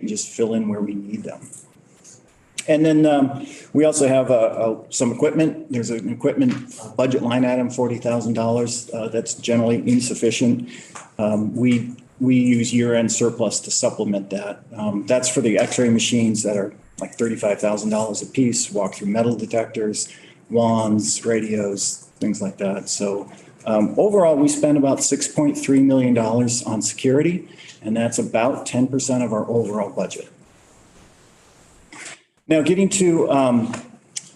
and just fill in where we need them. And then we also have some equipment. There's an equipment budget line item, $40,000. That's generally insufficient. We use year-end surplus to supplement that. That's for the X-ray machines that are like $35,000 a piece, walk-through metal detectors, wands, radios, things like that. So overall, we spend about $6.3 million on security, and that's about 10% of our overall budget. Now, getting to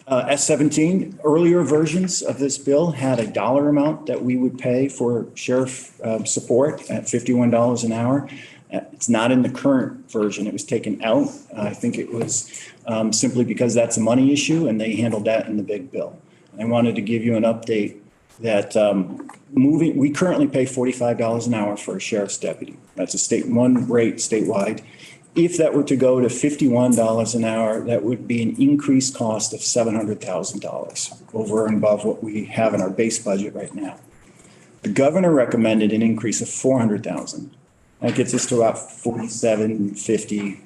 S17, earlier versions of this bill had a dollar amount that we would pay for sheriff support at $51 an hour. It's not in the current version. It was taken out. I think it was simply because that's a money issue, and they handled that in the big bill. I wanted to give you an update that we currently pay $45 an hour for a sheriff's deputy. That's one rate statewide. If that were to go to $51 an hour, that would be an increased cost of $700,000 over and above what we have in our base budget right now. The governor recommended an increase of $400,000. That gets us to about $47.50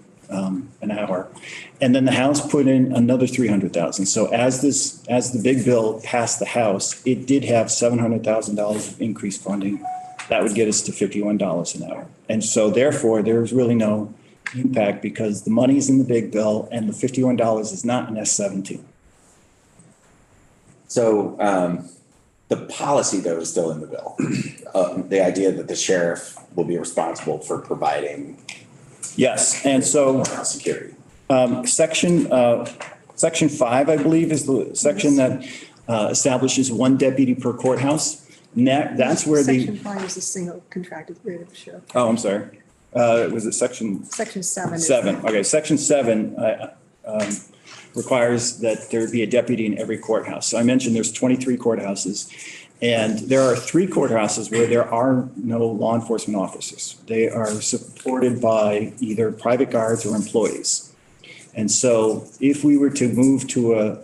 an hour. And then the House put in another $300,000. So as the big bill passed the House, it did have $700,000 of increased funding. That would get us to $51 an hour. And so therefore, there's really no impact because the money's in the big bill and the $51 is not in S17. So the policy, though, is still in the bill. The idea that the sheriff will be responsible for providing. Yes, and so security. Section 5, I believe, is the section that establishes one deputy per courthouse. That's where Section 5 is a single contracted rate of sheriff. Oh, I'm sorry. Was it section 7? 7. Okay, section 7 requires that there be a deputy in every courthouse. So I mentioned there's 23 courthouses, and there are 3 courthouses where there are no law enforcement officers. They are supported by either private guards or employees. And so if we were to move to a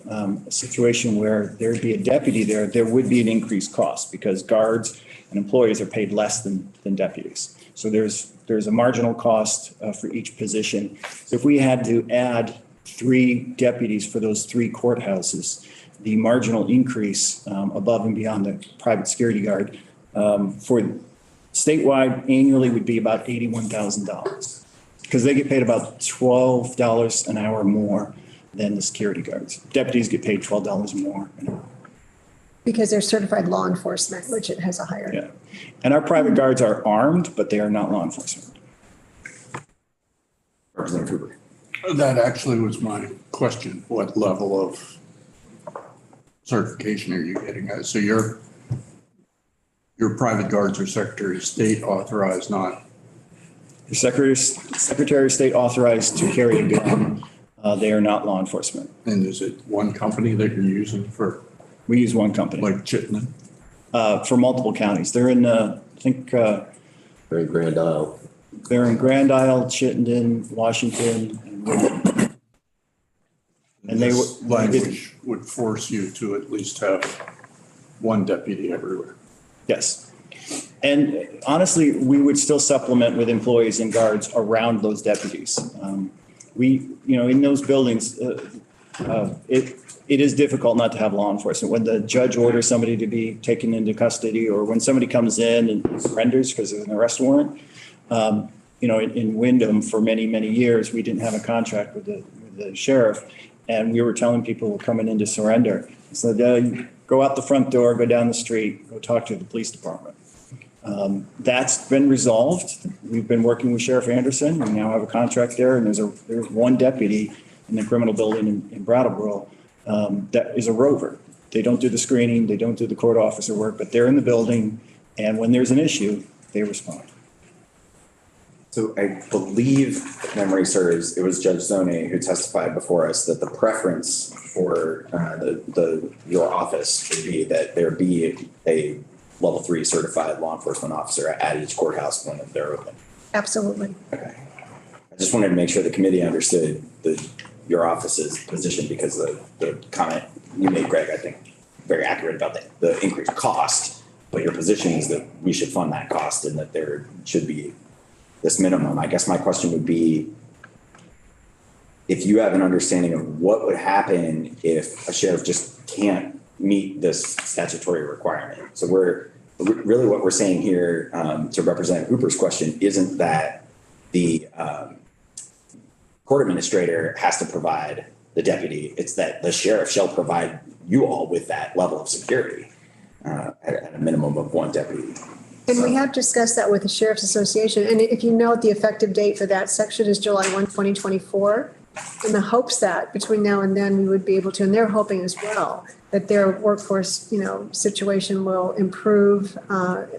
situation where there'd be a deputy there, there would be an increased cost because guards and employees are paid less than deputies. So there's a marginal cost for each position. So if we had to add 3 deputies for those 3 courthouses, the marginal increase above and beyond the private security guard for statewide annually would be about $81,000 because they get paid about $12 an hour more than the security guards. Deputies get paid $12 more an hour. Because they're certified law enforcement, which it has a higher. Yeah. And our private guards are armed, but they are not law enforcement. Representative Hoover. That actually was my question. What level of certification are you getting at? So your private guards are Secretary of State authorized, not? Your Secretary of State authorized to carry a gun. They are not law enforcement. And is it one company that you're using for? We use one company. Like Chittenden? For multiple counties. They're in, I think. They're in Grand Isle. They're in Grand Isle, Chittenden, Washington, and Wyndham. And they language would force you to at least have one deputy everywhere. Yes. And honestly, we would still supplement with employees and guards around those deputies. In those buildings, it is difficult not to have law enforcement. When the judge orders somebody to be taken into custody or when somebody comes in and surrenders because of an arrest warrant, in Wyndham for many, many years, we didn't have a contract with the sheriff. And we were telling people who were coming in to surrender. So go out the front door, go down the street, go talk to the police department. That's been resolved. We've been working with Sheriff Anderson. We now have a contract there, and there's one deputy in the criminal building in Brattleboro that is a rover. They don't do the screening, they don't do the court officer work, but they're in the building, and when there's an issue, they respond. So I believe, if memory serves, it was Judge Zone who testified before us that the preference for your office would be that there be a level 3 certified law enforcement officer at each courthouse when they're open. Absolutely. Okay. I just wanted to make sure the committee understood your office's position because the comment you made, Greg, I think very accurate about the increased cost, but your position is that we should fund that cost and that there should be this minimum. I guess my question would be, if you have an understanding of what would happen if a sheriff just can't meet this statutory requirement. So really what we're saying here, to Representative Hooper's question, isn't that the court administrator has to provide the deputy. It's that the sheriff shall provide you all with that level of security at a minimum of one deputy. And we have discussed that with the Sheriff's Association. And if you note, the effective date for that section is July 1, 2024. In the hopes that between now and then we would be able to, and they're hoping as well, that their workforce, situation will improve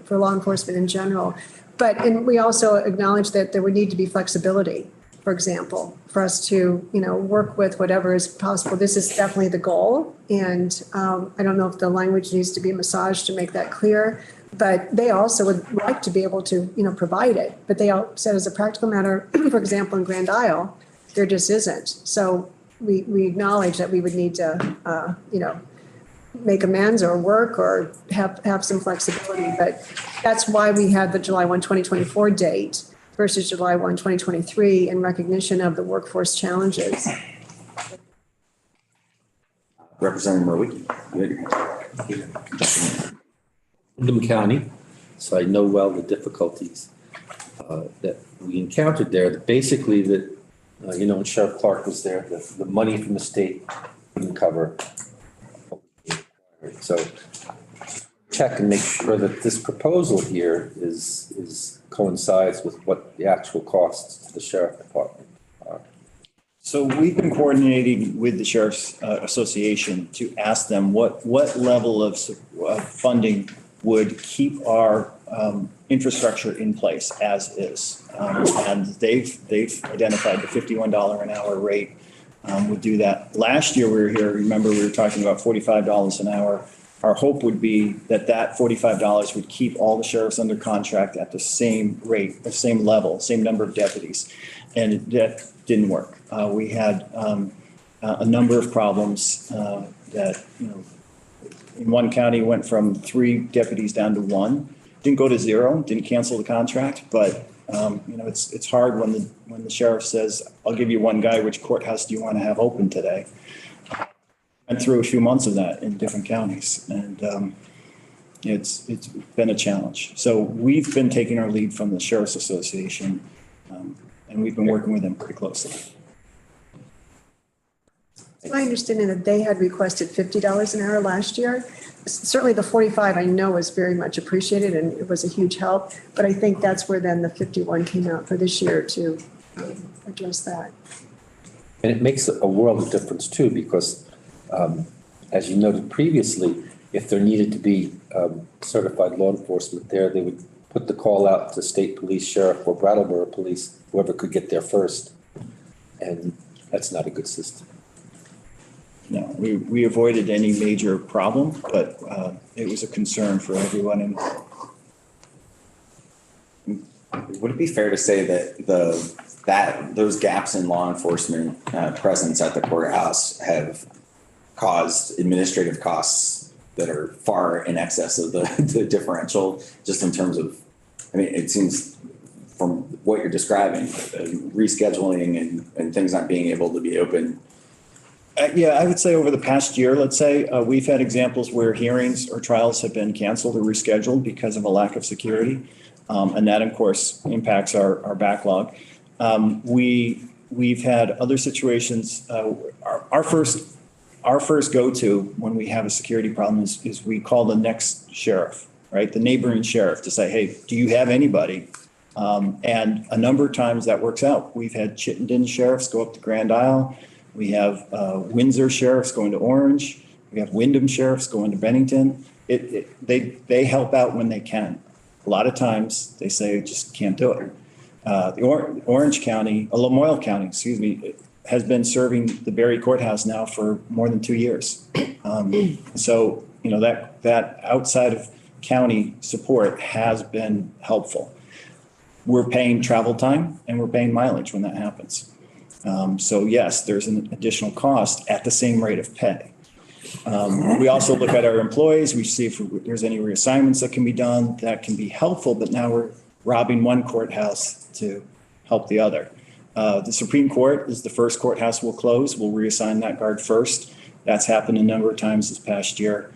for law enforcement in general. And we also acknowledge that there would need to be flexibility, for example, for us to, work with whatever is possible. This is definitely the goal. And I don't know if the language needs to be massaged to make that clear, but they also would like to be able to, provide it. But they all said as a practical matter, for example, in Grand Isle, there just isn't. So we acknowledge that we would need to, make amends or work or have some flexibility. But that's why we had the July 1, 2024 date versus July 1, 2023 in recognition of the workforce challenges. Representative Murwicki. Wyndham County, so I know well the difficulties that we encountered there. Basically, when Sheriff Clark was there, the money from the state didn't cover. So check and make sure that this proposal here coincides with what the actual costs to the sheriff department are. So we've been coordinating with the Sheriff's Association to ask them what level of funding would keep our infrastructure in place as is. And they've identified the $51 an hour rate would do that. Last year we were here, remember we were talking about $45 an hour. Our hope would be that $45 would keep all the sheriffs under contract at the same rate, the same level, same number of deputies. And that didn't work. We had a number of problems that, in one county went from 3 deputies down to 1. Didn't go to 0, didn't cancel the contract, but it's hard when the sheriff says, "I'll give you 1 guy. Which courthouse do you want to have open today?" Went through a few months of that in different counties, and it's been a challenge. So we've been taking our lead from the Sheriff's Association, and we've been working with them pretty closely. It's my understanding that they had requested $50 an hour last year. Certainly the 45 I know was very much appreciated and it was a huge help, but I think that's where then the 51 came out for this year to address that. And it makes a world of difference too, because as you noted previously, if there needed to be certified law enforcement there, they would put the call out to state police, sheriff, or Brattleboro police, whoever could get there first. And that's not a good system. No, we avoided any major problem, but it was a concern for everyone. And would it be fair to say that those gaps in law enforcement presence at the courthouse have caused administrative costs that are far in excess of the differential, just in terms of, it seems from what you're describing, rescheduling and things not being able to be open. Yeah, I would say over the past year, let's say, we've had examples where hearings or trials have been canceled or rescheduled because of a lack of security. And that, of course, impacts our backlog. We've had other situations. Our first go-to when we have a security problem is we call the next sheriff, right? The neighboring sheriff to say, hey, do you have anybody? And a number of times that works out. We've had Chittenden sheriffs go up to Grand Isle. We have Windsor sheriffs going to Orange. We have Wyndham sheriffs going to Bennington. They help out when they can. A lot of times they say, just can't do it. The Orange County, Lamoille County, has been serving the Berry Courthouse now for more than 2 years. So, that outside of county support has been helpful. We're paying travel time and we're paying mileage when that happens. So yes, there's an additional cost at the same rate of pay. We also look at our employees. We see if there's any reassignments that can be done that can be helpful, but now we're robbing one courthouse to help the other. The Supreme Court is the first courthouse we'll close. We'll reassign that guard first. That's happened a number of times this past year.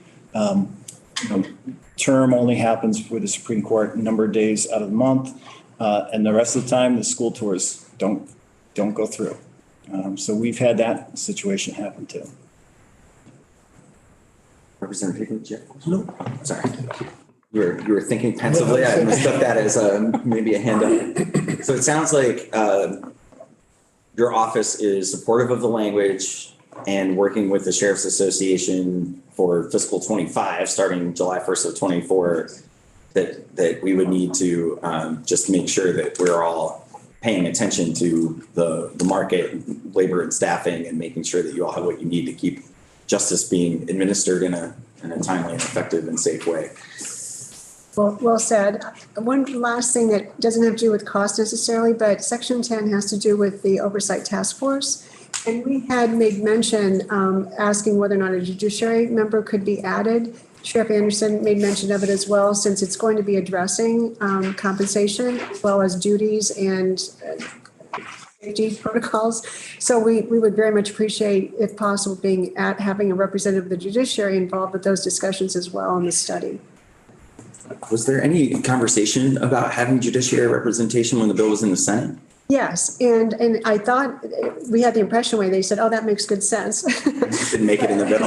Term only happens with the Supreme Court a number of days out of the month. And the rest of the time, the school tours don't go through. So we've had that situation happen too. Representative Higgins, yeah? No. Sorry. You were thinking pensively. I mistook that as maybe a hand up. So it sounds like your office is supportive of the language and working with the Sheriff's Association for fiscal 25, starting July 1st of 24, that we would need to just make sure that we're all paying attention to the market, labor and staffing, and making sure that you all have what you need to keep justice being administered in a timely and effective and safe way. Well said. One last thing that doesn't have to do with cost necessarily, but Section 10 has to do with the Oversight Task Force. And we had made mention asking whether or not a judiciary member could be added. Sheriff Anderson made mention of it as well, since it's going to be addressing compensation as well as duties and safety protocols. So we would very much appreciate, if possible, having a representative of the judiciary involved with those discussions as well in the study. Was there any conversation about having judiciary representation when the bill was in the Senate? Yes, and I thought, we had the impression where they said, oh, that makes good sense. Didn't make it in the bill.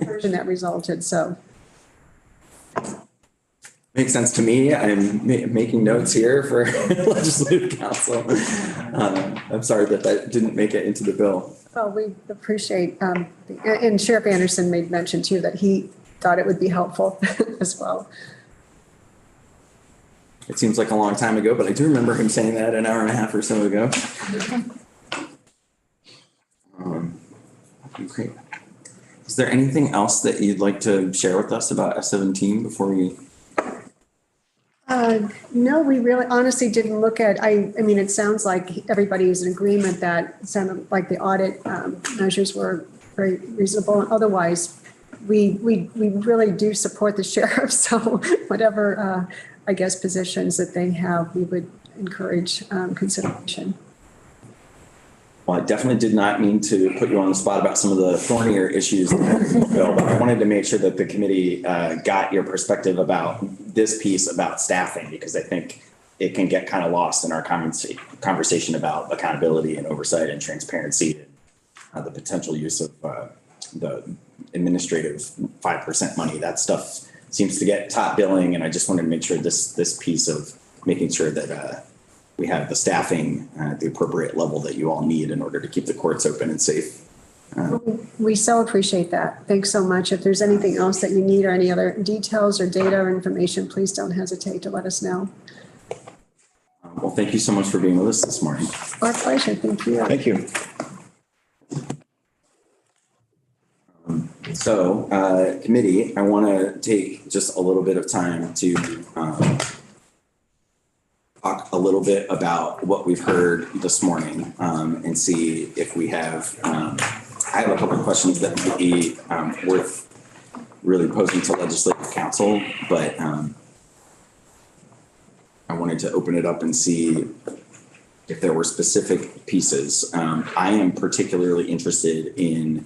Version that resulted, so. Makes sense to me. I'm making notes here for legislative council. I'm sorry that didn't make it into the bill. Well, we appreciate, and Sheriff Anderson made mention too, that he thought it would be helpful as well. It seems like a long time ago, but I do remember him saying that an hour and a half or so ago. Great. Is there anything else that you'd like to share with us about S17 before we? No, we really honestly didn't look at, I mean, it sounds like everybody is in agreement that it sounded like the audit measures were very reasonable. Otherwise, we really do support the sheriff. So whatever, I guess, positions that they have, we would encourage consideration. Well, I definitely did not mean to put you on the spot about some of the thornier issues, Bill, but I wanted to make sure that the committee got your perspective about this piece about staffing, because I think it can get kind of lost in our conversation about accountability and oversight and transparency, and the potential use of the administrative 5% money. That stuff seems to get top billing, and I just wanted to make sure this piece of making sure that we have the staffing at the appropriate level that you all need in order to keep the courts open and safe. We so appreciate that. Thanks so much. If there's anything else that you need or any other details or data or information, please don't hesitate to let us know. Well, thank you so much for being with us this morning. Our pleasure. Thank you. Thank you. So, committee, I want to take just a little bit of time to talk a little bit about what we've heard this morning and see if we have, I have a couple of questions that might be worth really posing to legislative council, but I wanted to open it up and see if there were specific pieces. I am particularly interested in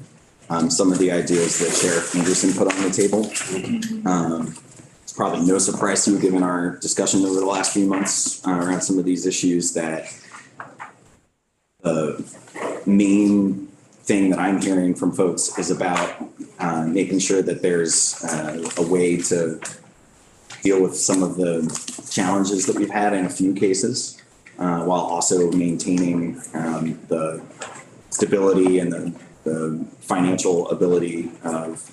some of the ideas that Sheriff Anderson put on the table. It's probably no surprise to you, given our discussion over the last few months around some of these issues, that the main thing that I'm hearing from folks is about making sure that there's a way to deal with some of the challenges that we've had in a few cases, while also maintaining the stability and the financial ability of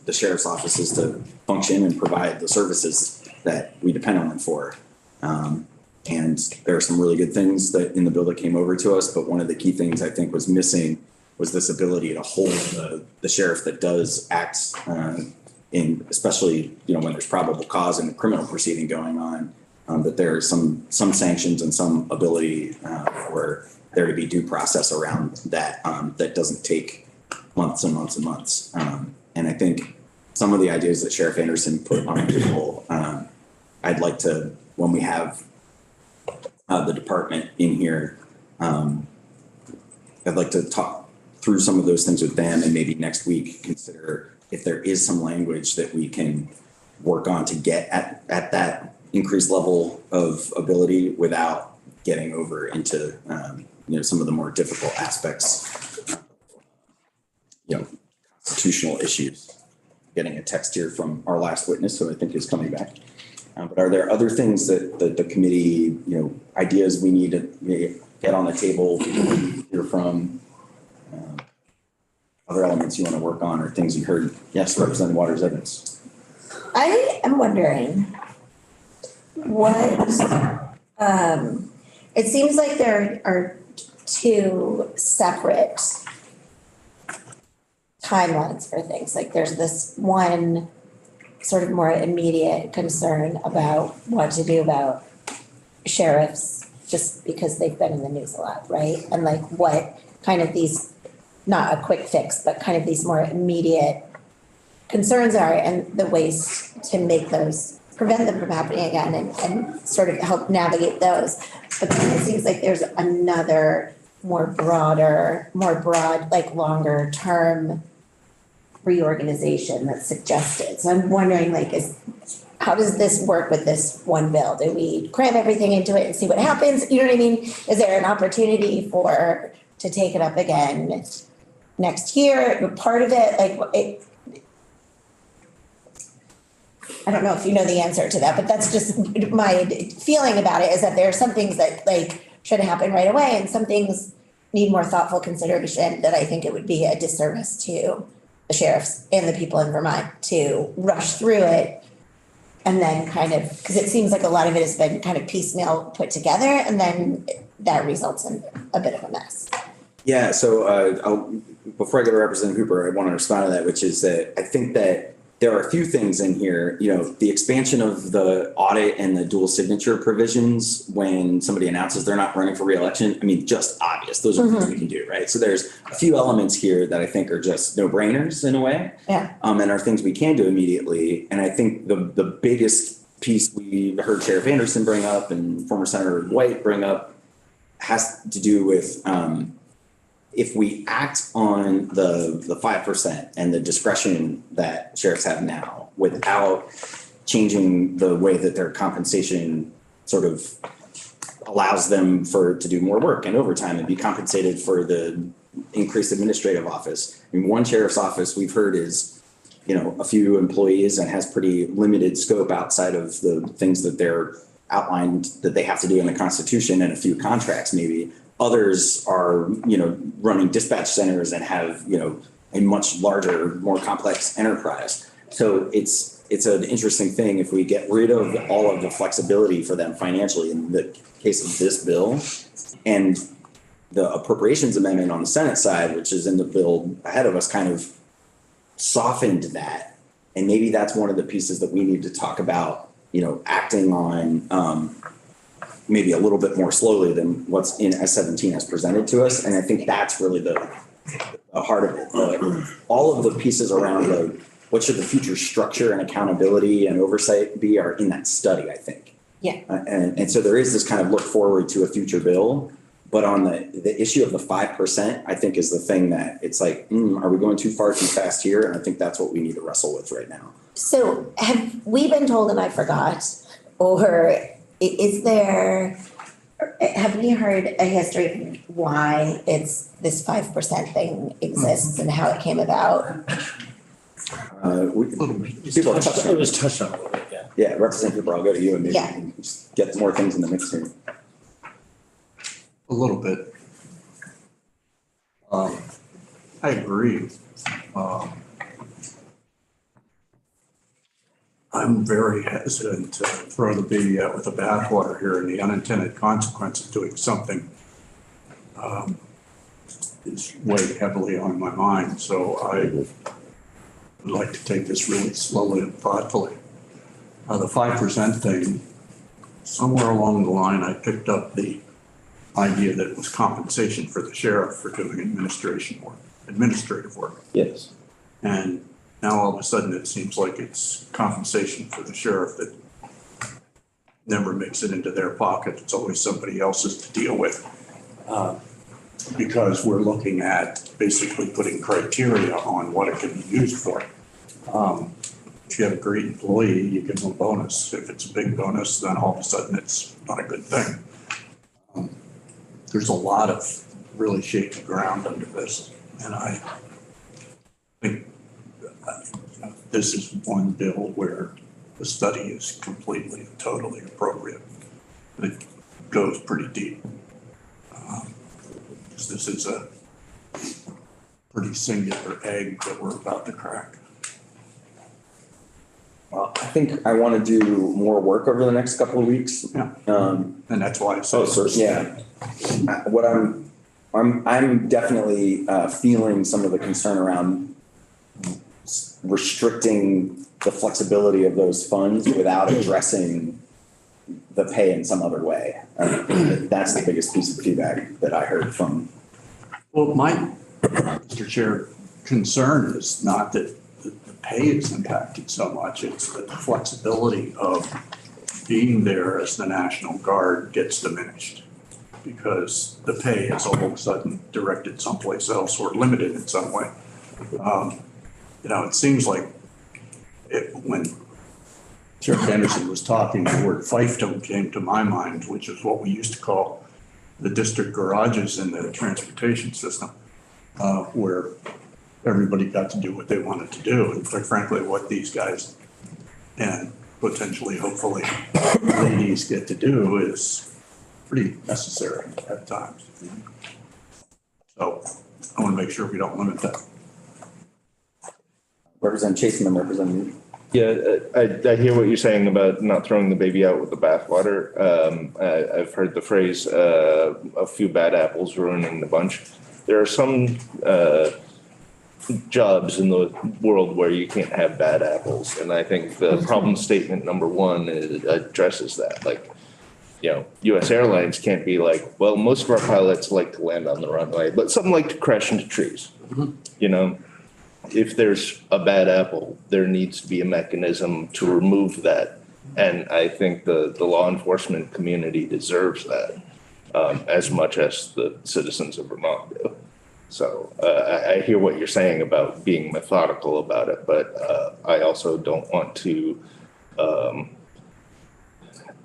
the sheriff's offices to function and provide the services that we depend on them for. And there are some really good things that in the bill that came over to us, but one of the key things I think was missing was this ability to hold the sheriff that does act in, especially, you know, when there's probable cause in a criminal proceeding going on, that there are some sanctions and some ability for there to be due process around that, that doesn't take months and months and months. And I think some of the ideas that Sheriff Anderson put on the table, I'd like to, when we have the department in here I'd like to talk through some of those things with them and maybe next week consider if there is some language that we can work on to get at that increased level of ability without getting over into, some of the more difficult aspects, constitutional issues. Getting a text here from our last witness, who I think is coming back. But are there other things that the committee, ideas we need to get on the table, hear from, other elements you want to work on or things you heard? Yes, Representative Waters Evans. I am wondering what, it seems like there are two separate timelines for things. Like there's this one sort of more immediate concern about what to do about sheriffs just because they've been in the news a lot, right? And like what kind of these, not a quick fix, but kind of these more immediate concerns are and the ways to make those, prevent them from happening again and sort of help navigate those. But then it seems like there's another more broad, like longer term reorganization that's suggested. So I'm wondering how does this work with this one bill? Do we cram everything into it and see what happens? You know what I mean? Is there an opportunity to take it up again next year? Part of it, I don't know if you know the answer to that, but that's just my feeling about it, is that there are some things that should happen right away and some things need more thoughtful consideration that I think it would be a disservice to the sheriffs and the people in Vermont to rush through it. And then because it seems like a lot of it has been kind of piecemeal put together and then that results in a bit of a mess. Yeah, so before I go to Representative Hooper, I want to respond to that, which is that I think that there are a few things in here, the expansion of the audit and the dual signature provisions when somebody announces they're not running for reelection. I mean, just obvious. Those are things we can do, right? So there's a few elements here that I think are just no-brainers in a way. Yeah. And are things we can do immediately. And I think the biggest piece we heard Sheriff Anderson bring up and former Senator White bring up has to do with if we act on the 5% and the discretion that sheriffs have now without changing the way that their compensation sort of allows them to do more work and overtime and be compensated for the increased administrative office. I mean, one sheriff's office we've heard is, a few employees and has pretty limited scope outside of the things that they're outlined that they have to do in the Constitution and a few contracts maybe. Others are, running dispatch centers and have, a much larger, more complex enterprise. So it's an interesting thing if we get rid of all of the flexibility for them financially in the case of this bill and the appropriations amendment on the Senate side, which is in the bill ahead of us, kind of softened that. And maybe that's one of the pieces that we need to talk about, acting on, maybe a little bit more slowly than what's in S-17 as presented to us. And I think that's really the heart of it. All of the pieces around what should the future structure and accountability and oversight be are in that study, I think. Yeah. And so there is this kind of look forward to a future bill. But on the issue of the 5%, I think is the thing that it's like, are we going too far too fast here? And I think that's what we need to wrestle with right now. So have we been told, and I forgot, or have we heard a history of why this 5% thing exists and how it came about? People have touched on It was touched on a little bit, yeah. Yeah, Representative Hooper, I'll go to you and maybe Yeah. we can just get more things in the mix here. A little bit. I agree. I'm very hesitant to throw the baby out with the bathwater here, and the unintended consequence of doing something is weighed heavily on my mind. So I would like to take this really slowly and thoughtfully. The 5% thing, somewhere along the line, I picked up the idea that it was compensation for the sheriff for doing administrative work. Yes. And now all of a sudden it seems like it's compensation for the sheriff that never makes it into their pocket. It's always somebody else's to deal with. because we're looking at basically putting criteria on what it can be used for. If you have a great employee, you give them a bonus. If it's a big bonus, then all of a sudden it's not a good thing. There's a lot of really shaky ground under this, and I think this is one bill where the study is completely and totally appropriate. It goes pretty deep. This is a pretty singular egg that we're about to crack. Well, I think I want to do more work over the next couple of weeks. Yeah. Um, And that's why I said. yeah. What I'm definitely feeling some of the concern around restricting the flexibility of those funds without addressing the pay in some other way. That's the biggest piece of feedback that I heard from. Well, my, Mr. Chair, concern is not that the pay is impacted so much, it's that the flexibility of being there as the National Guard gets diminished because the pay is all of a sudden directed someplace else or limited in some way. It seems like when Sheriff Anderson was talking, the word fiefdom came to my mind, which is what we used to call the district garages in the transportation system, where everybody got to do what they wanted to do. And quite frankly, what these guys and potentially, hopefully, ladies get to do is pretty necessary at times. So I want to make sure we don't limit that. Representative Chase and then Representative. Yeah, I hear what you're saying about not throwing the baby out with the bathwater. I've heard the phrase, a few bad apples ruining the bunch. There are some jobs in the world where you can't have bad apples. And I think the problem statement number one addresses that. Like, US Airlines can't be like, well, most of our pilots like to land on the runway, but some like to crash into trees. If there's a bad apple, there needs to be a mechanism to remove that. And I think the law enforcement community deserves that as much as the citizens of Vermont do. So I hear what you're saying about being methodical about it, but I also don't want to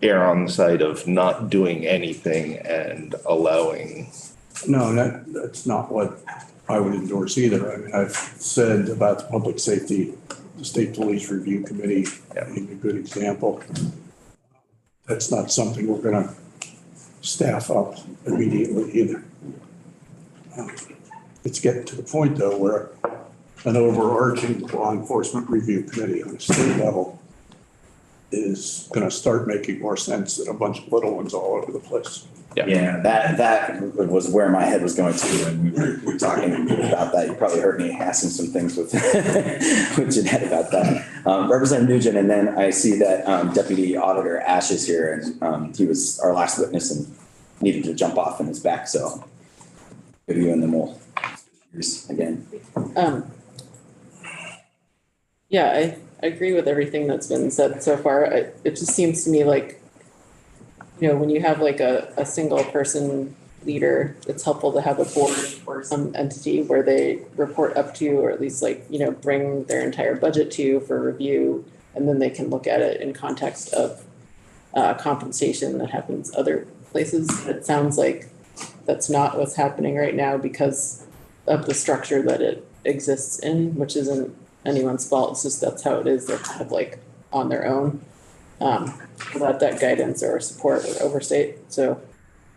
err on the side of not doing anything and allowing. No, that's not what I would endorse either. I mean, I've said about the public safety, the State Police Review Committee being a good example. That's not something we're going to staff up immediately either. It's getting to the point though where an overarching law enforcement review committee on a state level is going to start making more sense than a bunch of little ones all over the place. Yeah, that was where my head was going to when we were talking about that. You probably heard me asking some things with Jeanette about that. Representative Nugent, and then I see that Deputy Auditor Ash is here, and he was our last witness and needed to jump off and is back. So go to you, and then we'll hear again. Yeah, I agree with everything that's been said so far. It just seems to me like, when you have like a single person leader, it's helpful to have a board or some entity where they report up to, or at least bring their entire budget to for review. And then they can look at it in context of compensation that happens other places. It sounds like that's not what's happening right now because of the structure that it exists in, which isn't anyone's fault. It's just that's how it is. They're kind of like on their own. Without that guidance or support or oversight. So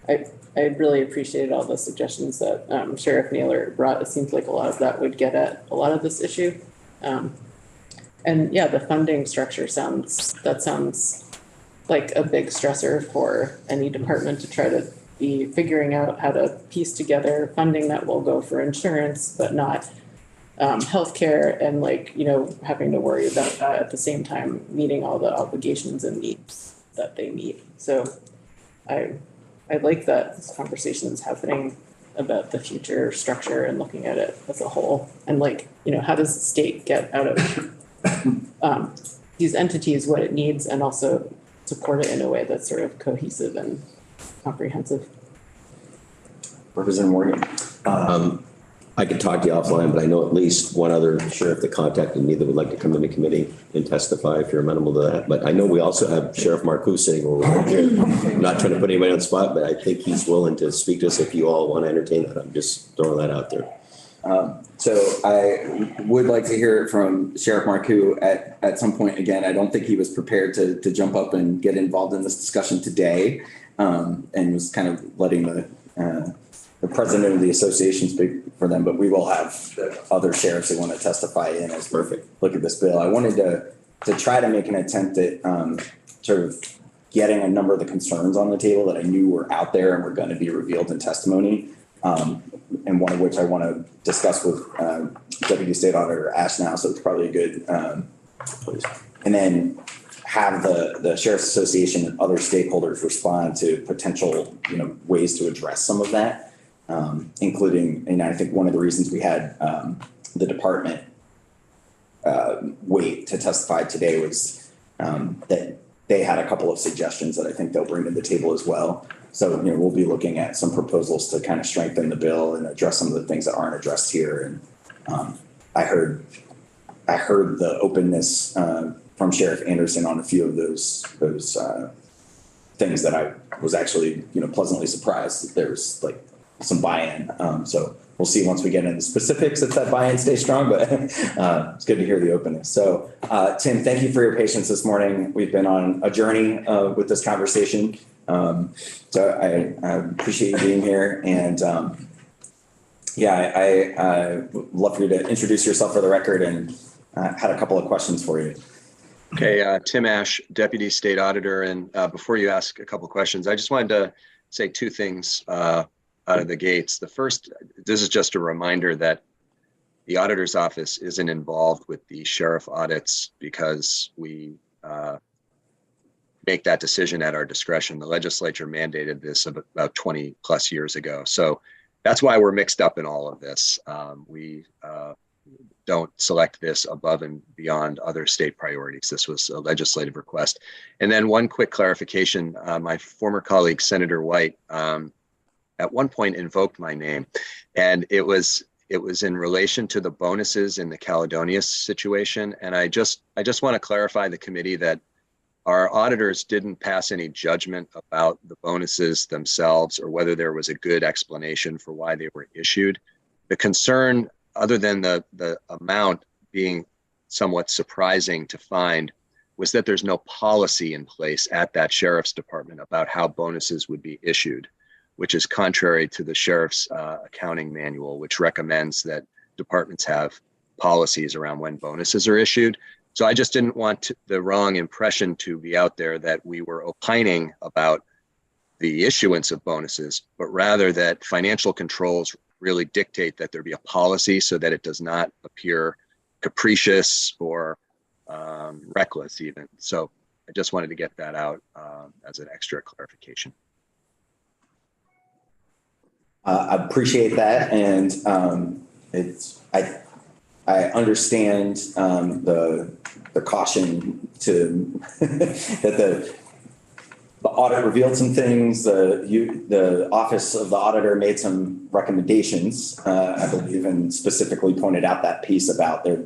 I really appreciated all the suggestions that Sheriff Naylor brought. It seems like a lot of that would get at a lot of this issue. And yeah, the funding structure sounds like a big stressor for any department to try to be figuring out how to piece together funding that will go for insurance, but not healthcare, and having to worry about that at the same time, meeting all the obligations and needs that they meet. So I like that this conversation is happening about the future structure and looking at it as a whole. And how does the state get out of these entities what it needs and also support it in a way that's sort of cohesive and comprehensive. Representative Morgan. I could talk to you offline, but I know at least one other sheriff that contacted me that would like to come into committee and testify if you're amenable to that. But I know we also have Sheriff Marcoux sitting over here. I'm not trying to put anybody on the spot, but I think he's willing to speak to us if you all want to entertain that. I'm just throwing that out there. So I would like to hear it from Sheriff Marcoux at some point. Again, I don't think he was prepared to jump up and get involved in this discussion today, and was kind of letting the president of the association speak for them, but we will have the other sheriffs that want to testify in as perfect look at this bill. I wanted to try to make an attempt at sort of getting a number of the concerns on the table that I knew were out there and were going to be revealed in testimony. And one of which I want to discuss with Deputy State Auditor Ash now, so it's probably a good, and then have the Sheriff's Association and other stakeholders respond to potential, ways to address some of that. Including, and I think one of the reasons we had the department wait to testify today was that they had a couple of suggestions that I think they'll bring to the table as well. So, we'll be looking at some proposals to kind of strengthen the bill and address some of the things that aren't addressed here. And I heard the openness from Sheriff Anderson on a few of those things that I was actually, pleasantly surprised that there's like some buy-in. So we'll see once we get into the specifics if that buy-in stays strong, but it's good to hear the openness. So Tim, thank you for your patience this morning. We've been on a journey with this conversation. So I appreciate you being here. And I would love for you to introduce yourself for the record, and had a couple of questions for you. Okay, Tim Ash, Deputy State Auditor. And before you ask a couple of questions, I just wanted to say two things out of the gates. The first, this is just a reminder that the auditor's office isn't involved with the sheriff audits because we make that decision at our discretion. The legislature mandated this about 20 plus years ago. So that's why we're mixed up in all of this. We don't select this above and beyond other state priorities. This was a legislative request. And then one quick clarification, my former colleague, Senator White, at one point invoked my name, and it was in relation to the bonuses in the Caledonia situation. And I just want to clarify the committee that our auditors didn't pass any judgment about the bonuses themselves or whether there was a good explanation for why they were issued. The concern, other than the amount being somewhat surprising to find, was that there's no policy in place at that sheriff's department about how bonuses would be issued, which is contrary to the sheriff's accounting manual, which recommends that departments have policies around when bonuses are issued. So I just didn't want the wrong impression to be out there that we were opining about the issuance of bonuses, but rather that financial controls really dictate that there be a policy so that it does not appear capricious or reckless even. So I just wanted to get that out as an extra clarification. I appreciate that, and I understand the caution to that the audit revealed some things. The office of the auditor made some recommendations, I believe, and specifically pointed out that piece about their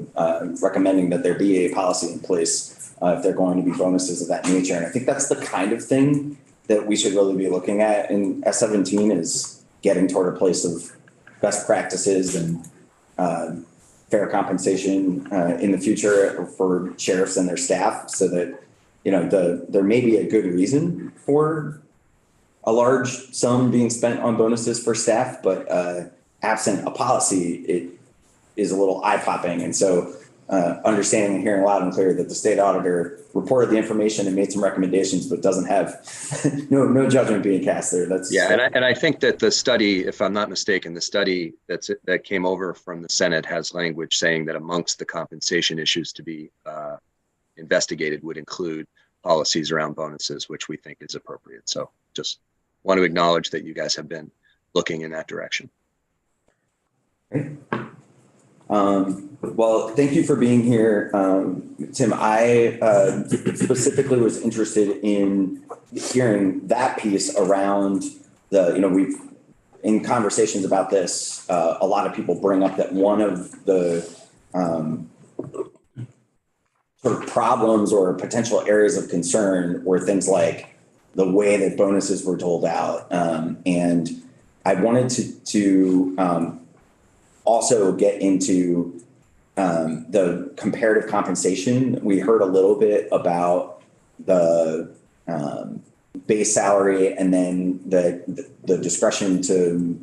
recommending that there be a policy in place if they're going to be bonuses of that nature. And I think that's the kind of thing that we should really be looking at in S17 is getting toward a place of best practices and fair compensation in the future for sheriffs and their staff, so that there may be a good reason for a large sum being spent on bonuses for staff, but absent a policy, it is a little eye-popping. And so understanding and hearing loud and clear that the state auditor reported the information and made some recommendations, but doesn't have no judgment being cast there. And I think that the study, if I'm not mistaken, the study that came over from the Senate has language saying that amongst the compensation issues to be investigated would include policies around bonuses, which we think is appropriate. So just want to acknowledge that you guys have been looking in that direction. Great. Well, thank you for being here, Tim. I specifically was interested in hearing that piece around we've in conversations about this, a lot of people bring up that one of the sort of problems or potential areas of concern were things like the way that bonuses were doled out. And I wanted to also get into the comparative compensation. We heard a little bit about the base salary, and then the discretion to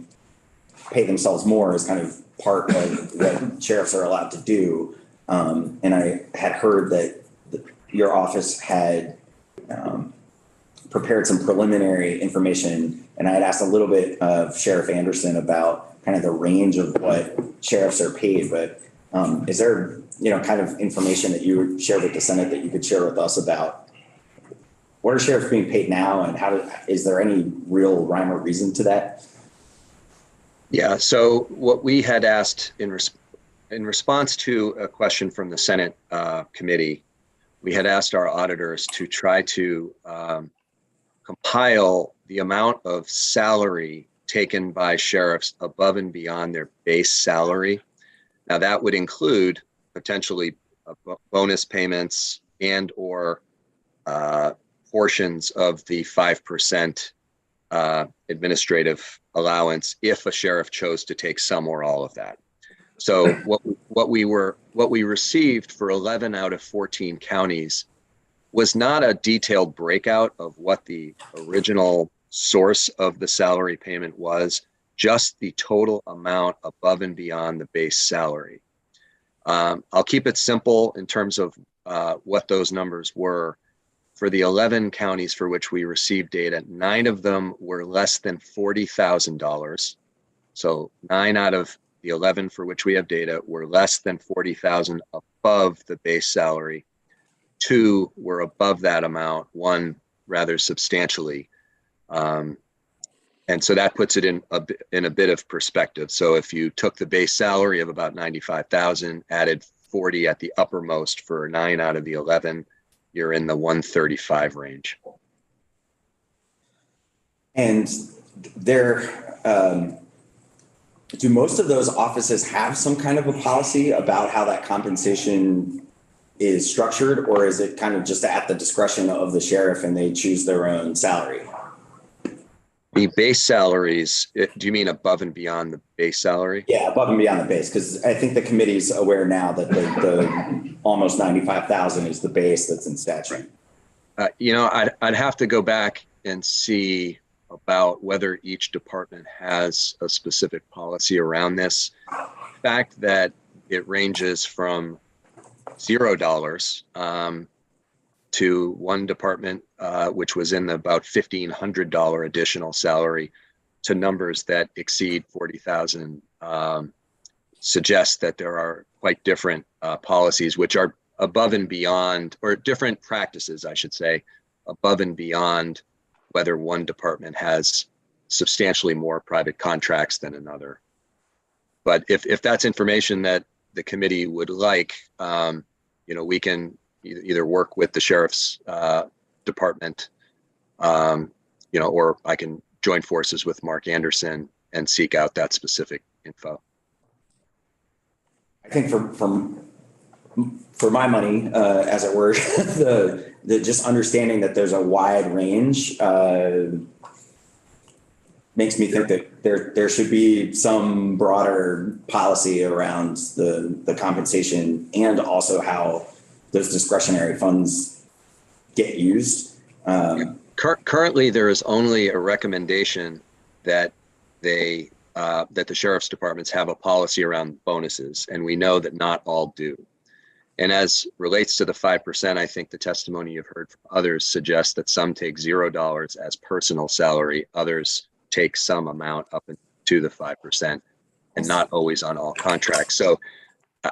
pay themselves more is kind of part of what sheriffs are allowed to do. And I had heard that your office had prepared some preliminary information, and I had asked a little bit of Sheriff Anderson about kind of the range of what sheriffs are paid, but is there, kind of information that you would share with the Senate that you could share with us about what are sheriffs being paid now, and is there any real rhyme or reason to that? Yeah, so what we had asked in response to a question from the Senate committee, we had asked our auditors to try to compile the amount of salary taken by sheriffs above and beyond their base salary. Now that would include potentially bonus payments and or portions of the 5% administrative allowance if a sheriff chose to take some or all of that. So what we received for 11 out of 14 counties was not a detailed breakout of what the original source of the salary payment was, just the total amount above and beyond the base salary. I'll keep it simple in terms of what those numbers were. For the 11 counties for which we received data, 9 of them were less than $40,000. So 9 out of the 11 for which we have data were less than $40,000 above the base salary. 2 were above that amount, 1 rather substantially. And so that puts it in a bit of perspective. So if you took the base salary of about $95,000, added 40 at the uppermost for 9 out of the 11, you're in the 135 range. And do most of those offices have some kind of a policy about how that compensation is structured, or is it kind of just at the discretion of the sheriff and they choose their own salary? The base salaries, do you mean above and beyond the base salary? Yeah, above and beyond the base, because I think the committee's aware now that the almost 95,000 is the base that's in statute. I'd have to go back and see about whether each department has a specific policy around this. The fact that it ranges from $0 to one department, which was in the about $1,500 additional salary, to numbers that exceed 40,000, suggests that there are quite different policies, which are above and beyond, or different practices, I should say, above and beyond whether one department has substantially more private contracts than another. But if that's information that the committee would like, we can either work with the sheriff's department, or I can join forces with Mark Anderson and seek out that specific info. I think for my money, as it were, the just understanding that there's a wide range makes me think that there should be some broader policy around the compensation and also how those discretionary funds get used. Currently, there is only a recommendation that that the sheriff's departments have a policy around bonuses, and we know that not all do. And as relates to the 5%, I think the testimony you've heard from others suggests that some take $0 as personal salary, others take some amount up to the 5%, and not always on all contracts. So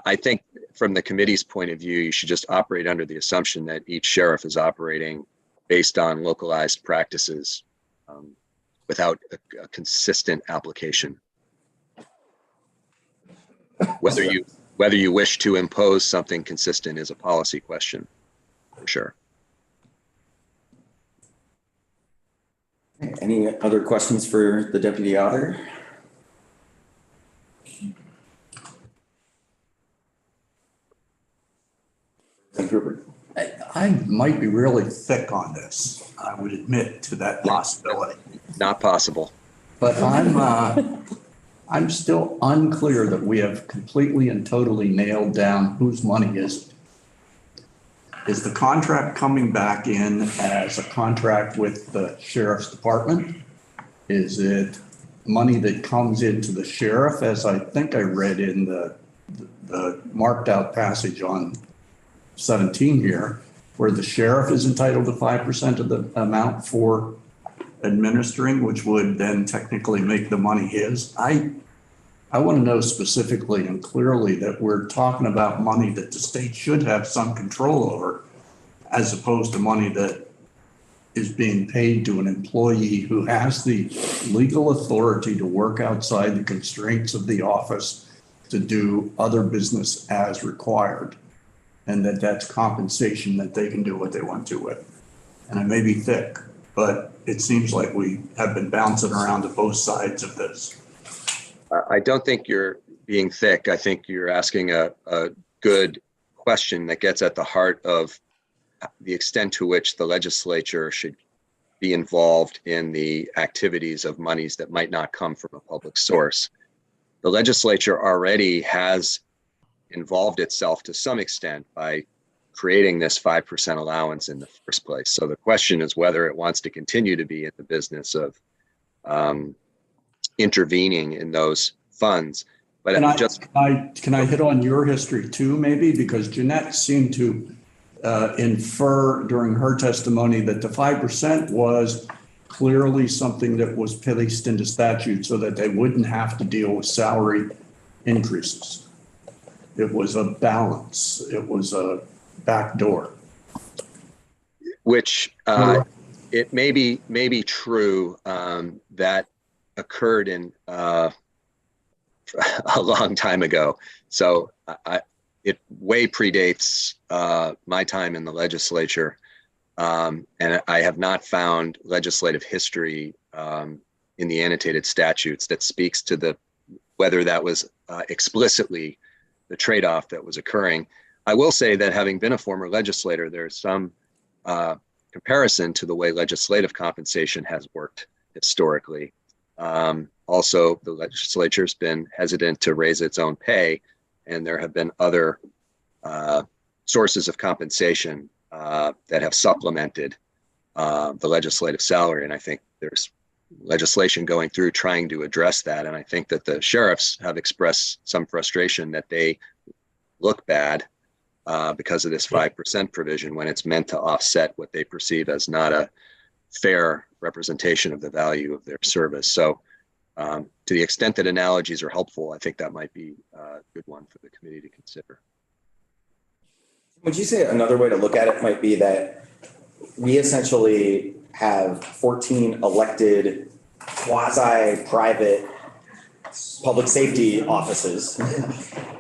I think from the committee's point of view, you should just operate under the assumption that each sheriff is operating based on localized practices without a consistent application. Whether you wish to impose something consistent is a policy question, for sure. Any other questions for the deputy auditor? might be really thick on this. I would admit to that possibility. Not possible. But I'm still unclear that we have completely and totally nailed down whose money is it. Is the contract coming back in as a contract with the sheriff's department? Is it money that comes into the sheriff, as I think I read in the marked out passage on 17 here, where the sheriff is entitled to 5% of the amount for administering, which would then technically make the money his? I want to know specifically and clearly that we're talking about money that the state should have some control over, as opposed to money that is being paid to an employee who has the legal authority to work outside the constraints of the office to do other business as required, and that's compensation that they can do what they want to with. And I may be thick, but it seems like we have been bouncing around to both sides of this. I don't think you're being thick. I think you're asking a good question that gets at the heart of the extent to which the legislature should be involved in the activities of monies that might not come from a public source. The legislature already has involved itself to some extent by creating this 5% allowance in the first place. So the question is whether it wants to continue to be in the business of intervening in those funds. But can I hit on your history too, maybe? Because Jeanette seemed to infer during her testimony that the 5% was clearly something that was placed into statute so that they wouldn't have to deal with salary increases. It was a balance. It was a backdoor. Which it may be true that occurred in a long time ago. So it way predates my time in the legislature. And I have not found legislative history in the annotated statutes that speaks to whether that was explicitly the trade-off that was occurring. I will say that having been a former legislator, there's some comparison to the way legislative compensation has worked historically. Also, the legislature's been hesitant to raise its own pay, and there have been other sources of compensation that have supplemented the legislative salary. And I think there's legislation going through trying to address that. And I think that the sheriffs have expressed some frustration that they look bad because of this 5% provision when it's meant to offset what they perceive as not a fair representation of the value of their service. So to the extent that analogies are helpful, I think that might be a good one for the committee to consider. Would you say another way to look at it might be that we essentially have 14 elected quasi-private public safety offices.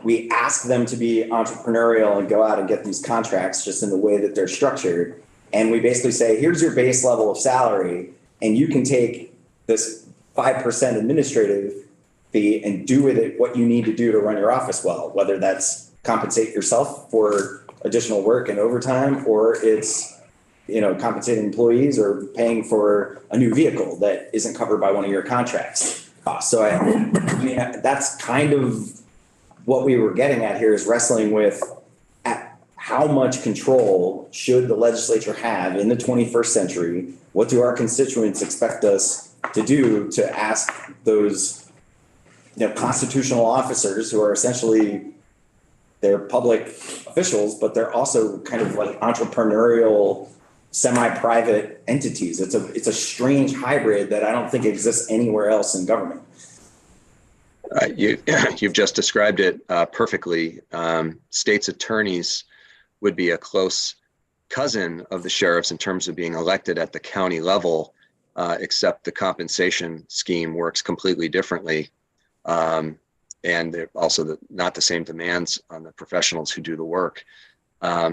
We ask them to be entrepreneurial and go out and get these contracts just in the way that they're structured. And we basically say, here's your base level of salary, and you can take this 5% administrative fee and do with it what you need to do to run your office well, whether that's compensate yourself for additional work and overtime, or it's compensating employees or paying for a new vehicle that isn't covered by one of your contracts. So I mean, that's kind of what we were getting at here, is wrestling with how much control should the legislature have in the 21st century? What do our constituents expect us to do to ask those constitutional officers who are essentially, they're public officials, but they're also kind of like entrepreneurial, semi-private entities. It's a strange hybrid that I don't think exists anywhere else in government. You've just described it perfectly. State's attorneys would be a close cousin of the sheriffs in terms of being elected at the county level, except the compensation scheme works completely differently. And they're also not the same demands on the professionals who do the work.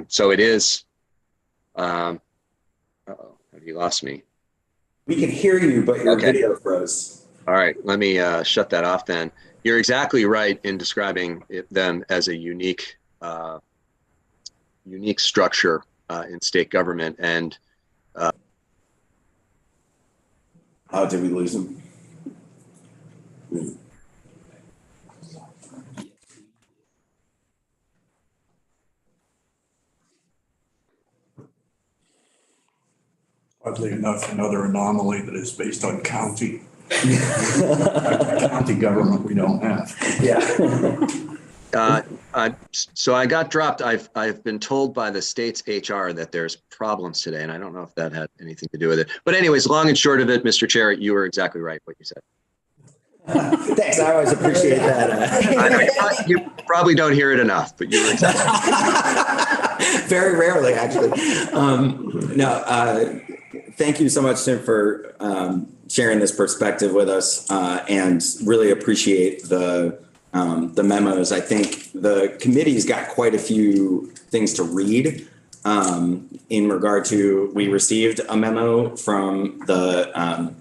So it is, have you lost me? We can hear you, but your video froze. All right, let me shut that off then. You're exactly right in describing them as a unique structure in state government. And Oh, did we lose him? Oddly enough, another anomaly that is based on county. County government we don't have. Yeah. so I got dropped. I've been told by the state's HR that there's problems today, and I don't know if that had anything to do with it. But anyways, long and short of it, Mr. Chair, you were exactly right what you said. Thanks. I always appreciate that. You probably don't hear it enough, but you were exactly Very rarely, actually. Thank you so much, Tim, for sharing this perspective with us, and really appreciate the memos. I think the committee's got quite a few things to read in regard to, we received a memo from the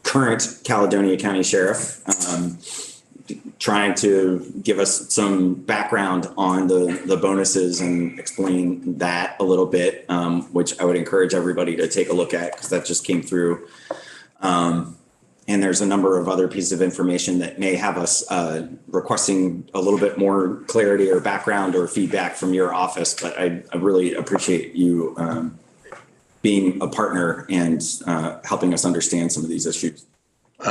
current Caledonia County Sheriff trying to give us some background on the bonuses and explain that a little bit, which I would encourage everybody to take a look at because that just came through. And there's a number of other pieces of information that may have us requesting a little bit more clarity or background or feedback from your office. But I really appreciate you being a partner and helping us understand some of these issues.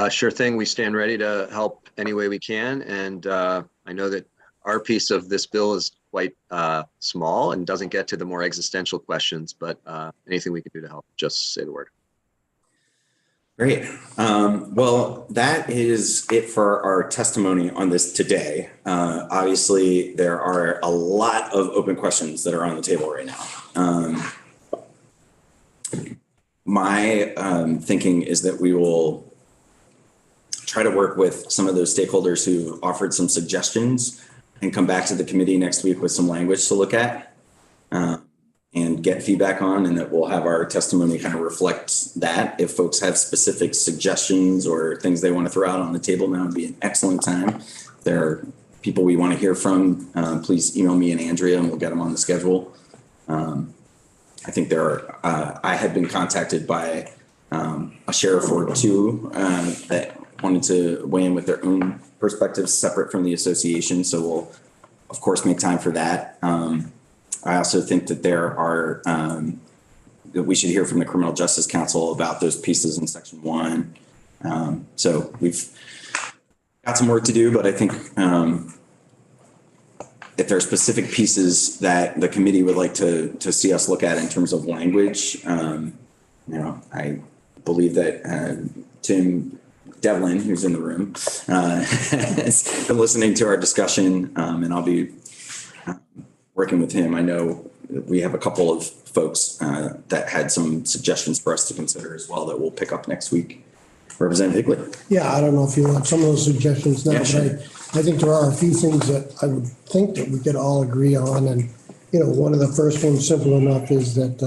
Sure thing. We stand ready to help any way we can. And I know that our piece of this bill is quite small and doesn't get to the more existential questions, but anything we can do to help, just say the word. Great. Well, that is it for our testimony on this today. Obviously, there are a lot of open questions that are on the table right now. My thinking is that we will try to work with some of those stakeholders who offered some suggestions and come back to the committee next week with some language to look at and get feedback on, and that we'll have our testimony kind of reflect that. If folks have specific suggestions or things they want to throw out on the table, now would be an excellent time. If there are people we want to hear from, please email me and Andrea and we'll get them on the schedule. I think there are, I had been contacted by a sheriff or two that wanted to weigh in with their own perspectives separate from the association. So we'll, of course, make time for that. I also think that there are, that we should hear from the Criminal Justice Council about those pieces in Section 1. So we've got some work to do, but I think if there are specific pieces that the committee would like to see us look at in terms of language, I believe that Tim Devlin, who's in the room, has been listening to our discussion, and I'll be working with him. I know we have a couple of folks that had some suggestions for us to consider as well that we'll pick up next week. Representative Higley. Yeah, I don't know if you want some of those suggestions now, Yeah, but sure. I think there are a few things that I would think that we could all agree on. And, one of the first ones, simple enough, is that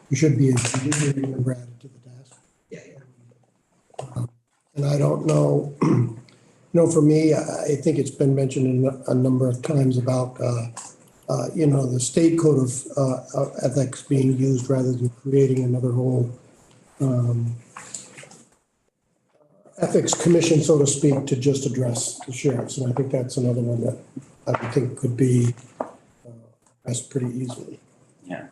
you should be a judiciary member added to the task. Yeah. And I don't know, for me, I think it's been mentioned a number of times about, the state code of ethics being used rather than creating another whole ethics commission, so to speak, to just address the sheriffs. And I think that's another one that I would think could be addressed pretty easily. Yeah.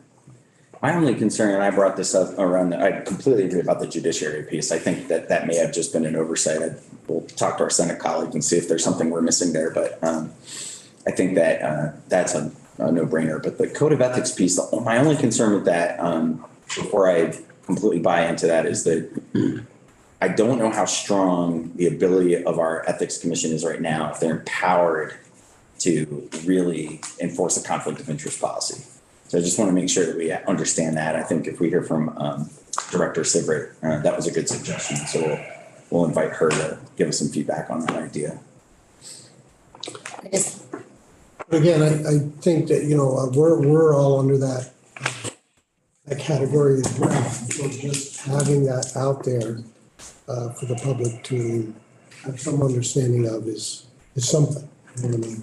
My only concern, and I brought this up around, I completely agree about the judiciary piece. I think that may have just been an oversight. We'll talk to our Senate colleagues and see if there's something we're missing there. But I think that that's a no-brainer. But the code of ethics piece, my only concern with that, before I completely buy into that, is that I don't know how strong the ability of our ethics commission is right now if they're empowered to really enforce a conflict of interest policy. So I just want to make sure that we understand that. I think if we hear from Director Sievert, that was a good suggestion. So we'll invite her to give us some feedback on that idea. Again, I think that, we're all under that category as well. So just having that out there for the public to have some understanding of is something. You know what I mean?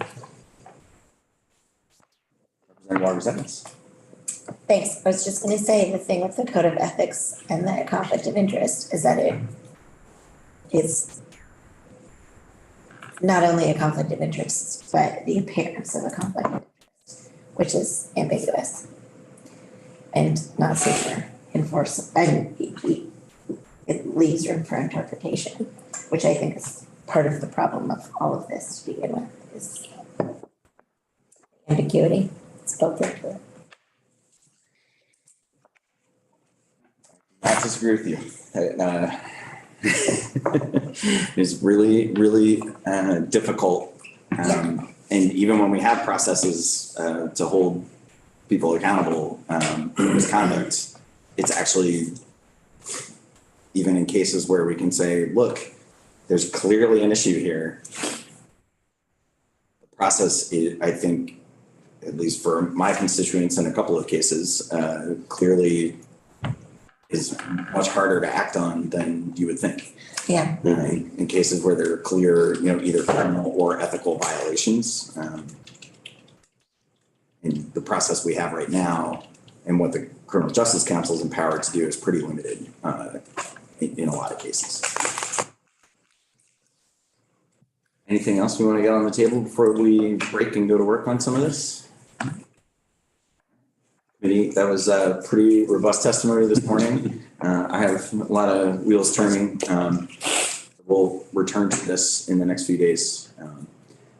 Representative Waters Evans. Thanks. I was just gonna say the thing with the code of ethics and the conflict of interest is that it is not only a conflict of interest, but the appearance of a conflict of interest, which is ambiguous and not super enforceable, and it leaves room for interpretation, which I think is part of the problem of all of this to begin with, is ambiguity. It's built into it. I disagree with you. It's really, really difficult. And even when we have processes to hold people accountable for misconduct, it's actually, even in cases where we can say, look, there's clearly an issue here. The process, I think, at least for my constituents in a couple of cases, clearly is much harder to act on than you would think. Yeah. In cases where there are clear, either criminal or ethical violations. And the process we have right now and what the Criminal Justice Council is empowered to do is pretty limited in a lot of cases. Anything else we want to get on the table before we break and go to work on some of this? That was a pretty robust testimony this morning. I have a lot of wheels turning. We'll return to this in the next few days.